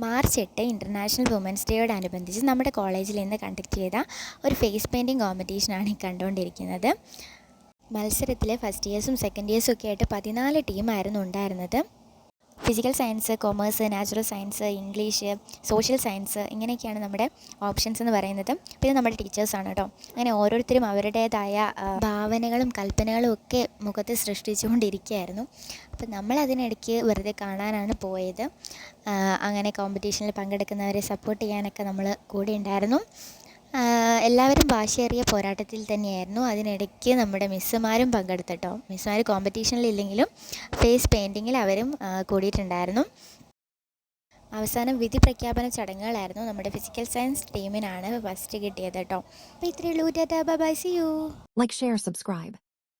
March 8 international women's ഡേയോടനുബന്ധിച്ച് നമ്മുടെ കോളേജിൽ ഇന്ന് കണ്ടക്ട് ചെയ്ത ഒരു ഫേസ് പെയിൻറ്റിങ് കോമ്പറ്റീഷനാണ് ഈ കണ്ടുകൊണ്ടിരിക്കുന്നത്. മത്സരത്തിൽ ഫസ്റ്റ് ഇയേഴ്സും സെക്കൻഡ് ഇയേഴ്സും ഒക്കെ ആയിട്ട് 14 ടീമായിരുന്നു ഉണ്ടായിരുന്നത്. Physical science, commerce, natural science, English, social science ഇങ്ങനെയൊക്കെയാണ് നമ്മുടെ ഓപ്ഷൻസ് എന്ന് പറയുന്നത്. പിന്നെ നമ്മുടെ ടീച്ചേഴ്സാണ് കേട്ടോ. അങ്ങനെ ഓരോരുത്തരും അവരുടേതായ ഭാവനകളും കൽപ്പനകളും ഒക്കെ മുഖത്ത് സൃഷ്ടിച്ചുകൊണ്ടിരിക്കുകയായിരുന്നു. അപ്പം നമ്മളതിനിടയ്ക്ക് വെറുതെ കാണാനാണ് പോയത്. അങ്ങനെ കോമ്പറ്റീഷനിൽ പങ്കെടുക്കുന്നവരെ സപ്പോർട്ട് ചെയ്യാനൊക്കെ നമ്മൾ കൂടെ ഉണ്ടായിരുന്നു. എല്ലാവരും വാശിയേറിയ പോരാട്ടത്തിൽ തന്നെയായിരുന്നു. അതിനിടയ്ക്ക് നമ്മുടെ മിസ്സുമാരും പങ്കെടുത്തിട്ടോ. മിസ്സുമാർ കോമ്പറ്റീഷനിലില്ലെങ്കിലും ഫേസ് പെയിൻറ്റിങ്ങിൽ അവരും കൂടിയിട്ടുണ്ടായിരുന്നു. അവസാനം വിധി പ്രഖ്യാപന ചടങ്ങുകളായിരുന്നു. നമ്മുടെ ഫിസിക്കൽ സയൻസ് ടീമിനാണ് ഫസ്റ്റ് കിട്ടിയത് കേട്ടോ. അപ്പോൾ ഇത്രയേ ഉള്ളൂ. Tata bye, see you. Like, share, subscribe.